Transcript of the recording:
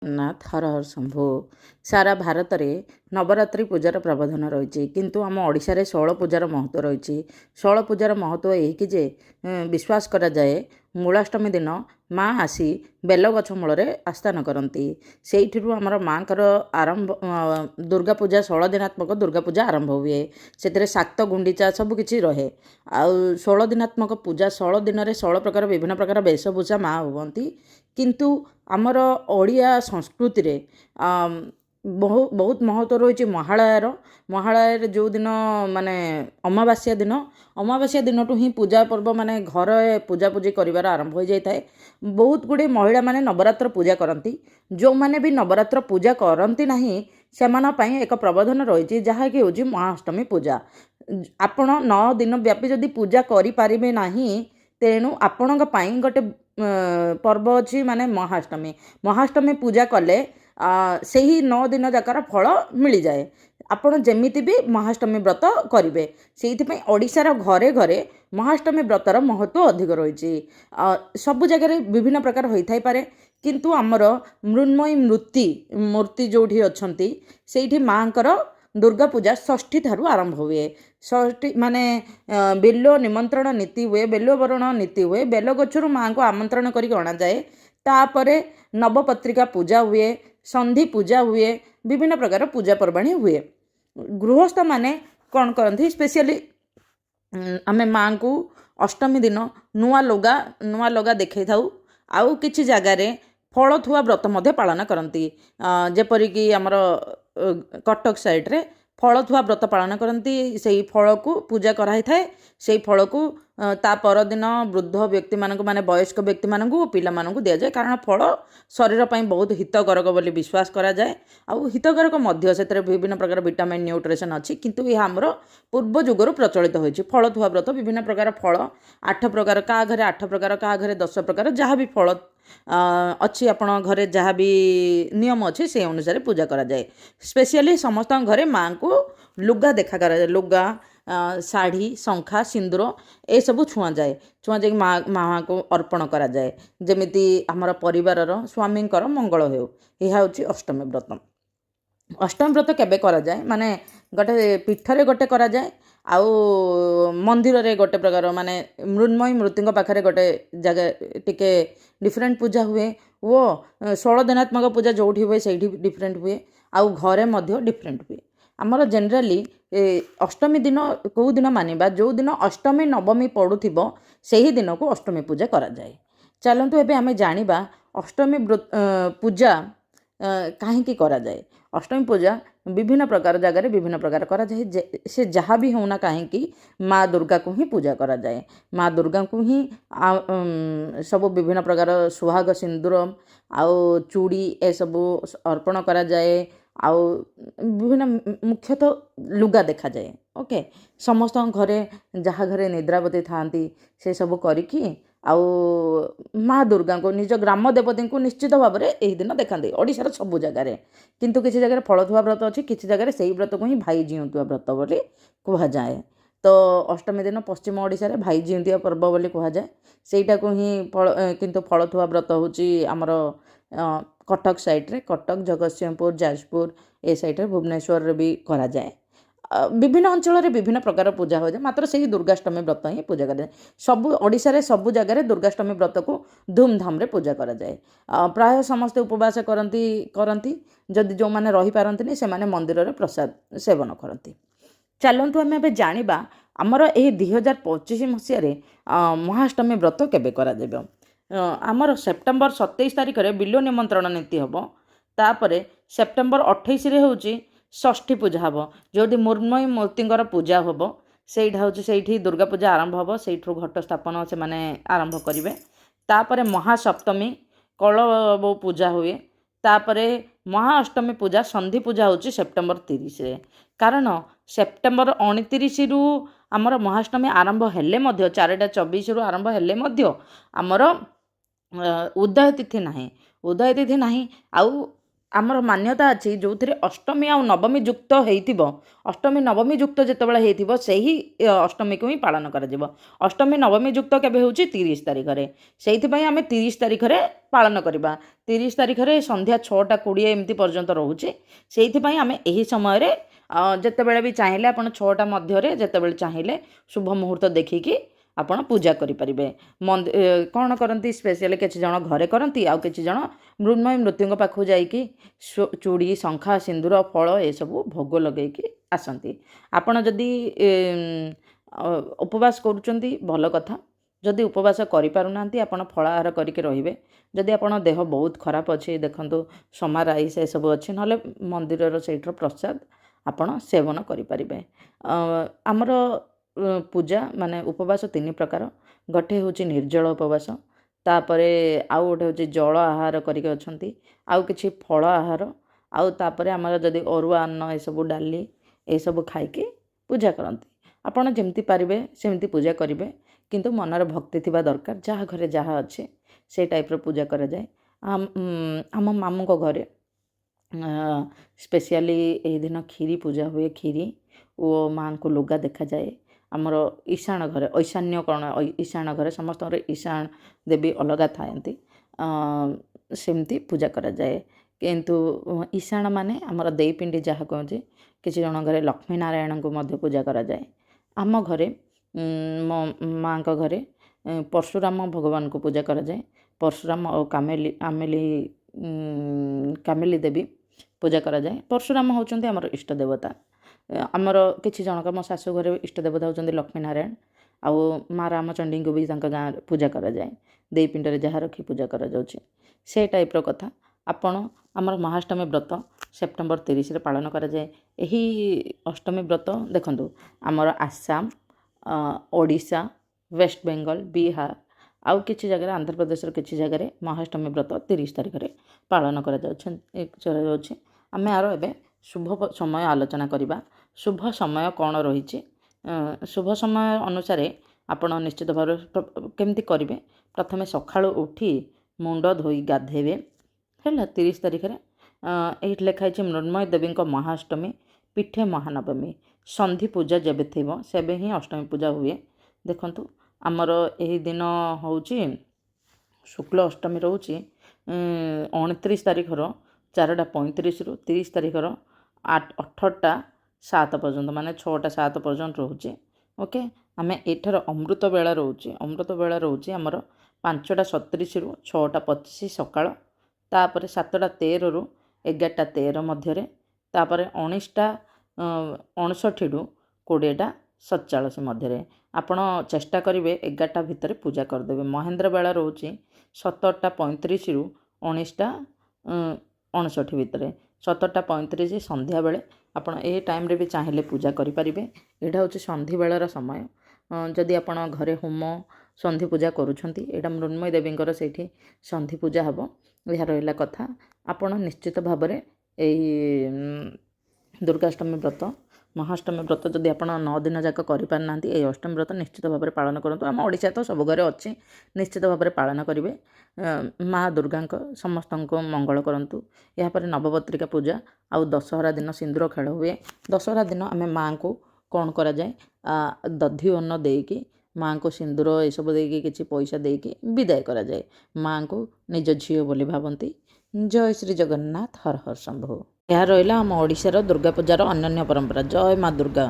नाथ हर हर शंभु सारा भारत में नवरात्रि पूजार प्रबंधन रही किंतु आम ओडिशा रे षोल पूजार महत्व रही। षोल पूजार महत्व यही कि जे विश्वास करा जाए मूलाष्टमी दिन माँ आसी बेल गछ मूल आस्थान करती से आमर माँ आरंभ दुर्गा पूजा 16 दिनात्मक दुर्गा पूजा आरंभ हुए से शाक्त गुंडीचा सबकि रहे आउ 16 दिनात्मक पूजा 16 दिन में 16 प्रकार विभिन्न प्रकार वेशभूषा माँ हुअती किंतु आमर ओडिया संस्कृति रे बहुत महत्व रही महालयर जो दिन माने अमावास्या दिन ही पूजा पर्व माने घर पूजा पूजी कर आरंभ हो जाए। बहुत गुड़े महिला माने नवरात्र पूजा करती जो माने भी नवरात्र पूजा करती नहीं से एक प्रबंधन रही जहाँकि हूँ महाअष्टमी पूजा। आपण 9 दिन व्यापी जदि पूजा करें ना तेणु आपण गोटे पर्व अच्छी माने महाअष्टमी पूजा कले से ही 9 दिन जाकर फल मिल जाए। आपण जमीती भी महाअष्टमी व्रत करेंगे से ओडिशार घरे घरे महाअष्टमी व्रतर महत्व अधिक रही। सबु जगह विभिन्न प्रकार होता पारे किंतु आमर मृण्मयी मूर्ति जो अच्छी से माँकर दुर्गा पूजा षष्ठी ठारू आरंभ हुए। षष्ठी माने बेल निमंत्रण नीति हुए, बेलवरण नीति हुए, बेल गछरु माँ को आमंत्रण करी अणा जाए। तापरे नवपत्रिका पूजा हुए, संधि पूजा हुए, विभिन्न प्रकार पूजा पर्वाणी हुए। गृहस्थ माने कौन करती स्पेशली आमे माँ को अष्टमी दिन नुआ लगा देखे थाउ। आउ किछि जगार फल थुआ व्रत मध्य पालन करती जेपरिक आमर कटक साइड रे फल थुआ व्रत पालन करती से फल को पूजा कराई थाए। से फल को ता परदिन वृद्ध व्यक्ति मानक माने वयस्क व्यक्ति मानक पिला मानक दिया जाए कारण फल शरीर ପାଇଁ बहुत हितकारक बोली विश्वास करा जाए। आउ हितकारक मध्य से विभिन्न प्रकार विटामिन न्यूट्रिशन अच्छी किंतु यह आमर पूर्व जुगर प्रचलित होइछि। फल थुआ व्रत विभिन्न प्रकार फल 8 प्रकार का घरे 8 प्रकार का घरे 10 प्रकार जहाँ भी फल अच्छी आपण घरे जहाँ भी नियम अच्छे से अनुसार पूजा करा जाए। स्पेशली समस्त घरे माँ को लुगा देखा करा जाए, लुगा शाढ़ी शंखा सिंदूर ए सब छुआ जाए माँ को अर्पण करा जाए जमिति आमर परिवार स्वामी मंगल हो। यह हूँ अष्टमी व्रत। अष्टमी व्रत केबे करा जाए माने गोटे पीठरे गोटे करा जाए आउ मंदिर रे गोटे प्रकार माने मृण्मयी मूर्ति पाखे गोटे जगह टिके डिफरेंट पूजा हुए वो 16 दिनात्मक पूजा जो हुए से डिफरेंट हुए आउ घरे मध्य डिफरेंट हुए। आमर जनरली अष्टमी दिन कौ दिन मानिबा जो दिन अष्टमी नवमी पड़ुथिबो सेही दिन को अष्टमी पूजा करा जाए। चलंतु एबे आमे जानिबा अष्टमी पूजा काहेकि करा जाए। अष्टमी पूजा विभिन्न प्रकार जगह विभिन्न प्रकार करा जाए से जहाँ भी होना कहीं माँ दुर्गा को ही पूजा करा जाए। माँ दुर्गा को ही सब विभिन्न प्रकार सुहाग सिंदूर आउ चूड़ी ए सब अर्पण करा जाए आउ विभिन्न मुख्यतः लुगा देखा जाए। ओके समस्त घरे जहाँ घरे निद्रावती थांती से सब करिकी आउ माँ दुर्गा को निज ग्राम देवती को निश्चित भाव में यही दिन देखते ओडिशार सबु जगार किंतु किसी जगह फलथुआ व्रत अच्छी किसी जगह से व्रत को ही भाई जिउंतुआ व्रत बोली कहुए। तो अष्टमी दिन पश्चिम ओडिशा रे भाई जिउंतिया पर्व बोली कहुए सेटा को ही किंतु फलथुआ व्रत होची आमर कटक साइड रे कटक जगतसिंहपुर जाजपुर ए साइड रे भुवनेश्वर रे भी करा जाए। विभिन्न अंचल रे विभिन्न प्रकार पूजा हो जाए मात्र से दुर्गाष्टमी व्रत ही पूजा करा जाए। सबु ओडिशा रे सबु जगह दुर्गाष्टमी व्रत को धूमधाम रे पूजा करा जाए। प्राय समस्ते उपवास करती जदि जो माने रही पारंती से माने मंदिर रे प्रसाद सेवन करती। चलंतु आमे बे जानिबा हमर एही 2025 मसिया रे महाअष्टमी व्रत केबे करा जेबो। आमर सेप्टेम्बर 27 तारिख रे बिल्व निमंत्रण नीति हबो। तापरे सेप्टेम्बर 28 रे होची षष्ठी पूजा हम जो मृण्मयी मूर्तिंकर पूजा हम सेठा हूँ से दुर्गा पूजा आरंभ हम से घट स्थापन से माने आरंभ करेंगे। तापरे महासप्तमी कलबो पूजा हुए। तापरे महाअष्टमी पूजा संधि पूजा होची सेप्टेम्बर 30 रे कारण सेप्टेम्बर 29 रु आमर महाअष्टमी आरंभ हेले मध्य 4:24 रु आरंभ हेले मध्य आमर उदय तिथि नाही आउ ଆମର ମାନ୍ୟତା ଅଛି ଯେଉଁଥିରେ ଅଷ୍ଟମୀ ଆଉ ନବମୀ ଯୁକ୍ତ ହେଇଥିବ, ଅଷ୍ଟମୀ ନବମୀ ଯୁକ୍ତ ଯେତେବେଳେ ହେଇଥିବ ସେହି ଅଷ୍ଟମୀକୁ ହିଁ ପାଳନ କରାଯିବ। ଅଷ୍ଟମୀ ନବମୀ ଯୁକ୍ତ କେବେ ହେଉଛି 30 ତାରିଖରେ। ସେଇଥିପାଇଁ ଆମେ 30 ତାରିଖରେ ପାଳନ କରିବା। 30 ତାରିଖରେ ସନ୍ଧ୍ୟା 6ଟା 20 ଏମିତି ପର୍ଯ୍ୟନ୍ତ ରହୁଛି। ସେଇଥିପାଇଁ ଆମେ ଏହି ସମୟରେ ଯେତେବେଳେ ବି ଚାହିଁଲେ ଆପଣ 6ଟା ମଧ୍ୟରେ ଯେତେବେଳେ ଚାହିଁଲେ ଶୁଭ ମୁହୂର୍ତ୍ତ ଦେଖିକି ଆପଣ ପୂଜା କରିପାରିବେ। କ'ଣ କରନ୍ତି, ସ୍ପେଶିଆଲି କିଛି ଜଣ ଘରେ କରନ୍ତି, ଆଉ କିଛି ଜଣ ମୃନ୍ମୟୀ ମୃତ୍ୟୁଙ୍କ ପାଖକୁ ଯାଇକି ଚୁଡ଼ି, ଶଙ୍ଖା, ସିନ୍ଦୁର, ଫଳ ଏସବୁ ଭୋଗ ଲଗେଇକି ଆସନ୍ତି। ଆପଣ ଯଦି ଉପବାସ କରୁଛନ୍ତି ଭଲ କଥା। ଯଦି ଉପବାସ କରିପାରୁନାହାନ୍ତି ଆପଣ ଫଳାହାର କରିକି ରହିବେ। ଯଦି ଆପଣ ଦେହ ବହୁତ ଖରାପ ଅଛି, ଦେଖନ୍ତୁ ସୋମା ରାଇସ୍ ଏସବୁ ଅଛି, ନହେଲେ ମନ୍ଦିରର ସେଇଠାର ପ୍ରସାଦ ଆପଣ ସେବନ କରିପାରିବେ। ଆମର ପୂଜା ମାନେ ଉପବାସ 3 ପ୍ରକାର। ଗୋଟେ ହେଉଛି ନିର୍ଜଳ ଉପବାସ, ତାପରେ ଆଉ ଗୋଟେ ହେଉଛି ଜଳ ଆହାର କରିକି ଅଛନ୍ତି, ଆଉ କିଛି ଫଳ ଆହାର, ଆଉ ତାପରେ ଆମର ଯଦି ଅରୁଆ ଅନ୍ନ ଏସବୁ ଡାଲି ଏସବୁ ଖାଇକି ପୂଜା କରନ୍ତି। ଆପଣ ଯେମିତି ପାରିବେ ସେମିତି ପୂଜା କରିବେ, କିନ୍ତୁ ମନରେ ଭକ୍ତି ଥିବା ଦରକାର। ଯାହା ଘରେ ଯାହା ଅଛି ସେଇ ଟାଇପ୍ର ପୂଜା କରାଯାଏ। ଆମ ମାମୁଁଙ୍କ ଘରେ ସ୍ପେଶିଆଲି ଏହି ଦିନ କ୍ଷୀରି ପୂଜା ହୁଏ। କ୍ଷୀରି ଓ ମାଆଙ୍କୁ ଲୁଗା ଦେଖାଯାଏ। ଆମର ଈଶାଣ ଘରେ, ଐଶାନ୍ୟ କ'ଣ, ଈଶାଣ ଘରେ ସମସ୍ତଙ୍କର ଈଶାଣ ଦେବୀ ଅଲଗା ଥାଆନ୍ତି, ସେମିତି ପୂଜା କରାଯାଏ। କିନ୍ତୁ ଈଶାଣ ମାନେ ଆମର ଦେଇପିଣ୍ଡି ଯାହା କୁହନ୍ତି। କିଛି ଜଣ ଘରେ ଲକ୍ଷ୍ମୀ ନାରାୟଣଙ୍କୁ ମଧ୍ୟ ପୂଜା କରାଯାଏ। ଆମ ଘରେ ମୋ ମାଆଙ୍କ ଘରେ ପରଶୁରାମ ଭଗବାନଙ୍କୁ ପୂଜା କରାଯାଏ। ପରଶୁରାମ ଓ କାମିଲି ଦେବୀ ପୂଜା କରାଯାଏ। ପରଶୁରାମ ହେଉଛନ୍ତି ଆମର ଇଷ୍ଟ ଦେବତା। ଆମର କିଛି ଜଣଙ୍କ, ମୋ ଶାଶୁ ଘରେ ଇଷ୍ଟ ଦେବତା ହେଉଛନ୍ତି ଲକ୍ଷ୍ମୀ ନାରାୟଣ, ଆଉ ମା ରାମଚଣ୍ଡୀଙ୍କୁ ବି ତାଙ୍କ ଗାଁରେ ପୂଜା କରାଯାଏ। ଦେଇପିଣ୍ଡରେ ଯାହା ରଖି ପୂଜା କରାଯାଉଛି ସେ ଟାଇପ୍ର କଥା। ଆପଣ ଆମର ମହାଷ୍ଟମୀ ବ୍ରତ ସେପ୍ଟେମ୍ବର 30ରେ ପାଳନ କରାଯାଏ। ଏହି ଅଷ୍ଟମୀ ବ୍ରତ ଦେଖନ୍ତୁ, ଆମର ଆସାମ, ଓଡ଼ିଶା, ୱେଷ୍ଟବେଙ୍ଗଲ, ବିହାର ଆଉ କିଛି ଜାଗାରେ, ଆନ୍ଧ୍ରପ୍ରଦେଶର କିଛି ଜାଗାରେ ମହାଷ୍ଟମୀ ବ୍ରତ 30 ତାରିଖରେ ପାଳନ କରାଯାଉଛି। ଆମେ ଆର ଏବେ ଶୁଭ ସମୟ ଆଲୋଚନା କରିବା। ଶୁଭ ସମୟ କ'ଣ ରହିଛି? ଶୁଭ ସମୟ ଅନୁସାରେ ଆପଣ ନିଶ୍ଚିତ ଭାବରେ କେମିତି କରିବେ? ପ୍ରଥମେ ସକାଳୁ ଉଠି ମୁଣ୍ଡ ଧୋଇ ଗାଧେଇବେ। ହେଲା, 30 ତାରିଖରେ ଏଇଠି ଲେଖା ହେଇଛି ମୃନ୍ମୟୀ ଦେବୀଙ୍କ ମହାଷ୍ଟମୀ, ପିଠେ ମହାନବମୀ। ସନ୍ଧି ପୂଜା ଯେବେ ଥିବ ସେବେ ହିଁ ଅଷ୍ଟମୀ ପୂଜା ହୁଏ। ଦେଖନ୍ତୁ, ଆମର ଏହି ଦିନ ହେଉଛି ଶୁକ୍ଳ ଅଷ୍ଟମୀ ରହୁଛି 29 ତାରିଖର 4ଟା 35ରୁ 30 ତାରିଖର 18ଟା 7 ପର୍ଯ୍ୟନ୍ତ, ମାନେ 6ଟା 7 ପର୍ଯ୍ୟନ୍ତ ରହୁଛି। ଓକେ, ଆମେ ଏଠାର ଅମୃତ ବେଳା ରହୁଛି ଆମର 5ଟା 37ରୁ 6ଟା 25 ସକାଳ, ତାପରେ 7ଟା 13ରୁ 11ଟା 13 ମଧ୍ୟରେ, ତାପରେ 19ଟା 59ରୁ 20ଟା 47 ମଧ୍ୟରେ। ଆପଣ ଚେଷ୍ଟା କରିବେ 11ଟା ଭିତରେ ପୂଜା କରିଦେବେ। ମହେନ୍ଦ୍ର ବେଳା ରହୁଛି 17ଟା 35ରୁ 19ଟା 59 ଭିତରେ। 17ଟା 35 ସନ୍ଧ୍ୟାବେଳେ ଆପଣ ଏହି ଟାଇମ୍ରେ ବି ଚାହିଁଲେ ପୂଜା କରିପାରିବେ। ଏଇଟା ହେଉଛି ସନ୍ଧିବେଳର ସମୟ। ଯଦି ଆପଣ ଘରେ ହୋମ ସନ୍ଧି ପୂଜା କରୁଛନ୍ତି, ଏଇଟା ମୃନ୍ମୟୀ ଦେବୀଙ୍କର ସେଇଠି ସନ୍ଧି ପୂଜା ହେବ। ଏହା ରହିଲା କଥା। ଆପଣ ନିଶ୍ଚିତ ଭାବରେ ଏହି ଦୁର୍ଗାଷ୍ଟମୀ ବ୍ରତ, ମହାଷ୍ଟମୀ ବ୍ରତ ଯଦି ଆପଣ 9 ଦିନ ଯାକ କରିପାରିନାହାନ୍ତି, ଏହି ଅଷ୍ଟମୀ ବ୍ରତ ନିଶ୍ଚିତ ଭାବରେ ପାଳନ କରନ୍ତୁ। ଆମ ଓଡ଼ିଶା ତ ସବୁ ଘରେ ଅଛି, ନିଶ୍ଚିତ ଭାବରେ ପାଳନ କରିବେ। ମା ଦୁର୍ଗାଙ୍କ ସମସ୍ତଙ୍କୁ ମଙ୍ଗଳ କରନ୍ତୁ। ଏହାପରେ ନବପତ୍ରିକା ପୂଜା ଆଉ ଦଶହରା ଦିନ ସିନ୍ଦୁର ଖେଳ ହୁଏ। ଦଶହରା ଦିନ ଆମେ ମାଆଙ୍କୁ କ'ଣ କରାଯାଏ, ଦଧି ଅନ୍ନ ଦେଇକି ମାଆଙ୍କୁ ସିନ୍ଦୁର ଏସବୁ ଦେଇକି କିଛି ପଇସା ଦେଇକି ବିଦାୟ କରାଯାଏ। ମାଆଙ୍କୁ ନିଜ ଝିଅ ବୋଲି ଭାବନ୍ତି। ଜୟ ଶ୍ରୀ ଜଗନ୍ନାଥ, ହର ହର ଶମ୍ଭୁ। ଏହା ରହିଲା ଆମ ଓଡ଼ିଶାର ଦୁର୍ଗା ପୂଜାର ଅନନ୍ୟ ପରମ୍ପରା। ଜୟ ମା ଦୁର୍ଗା।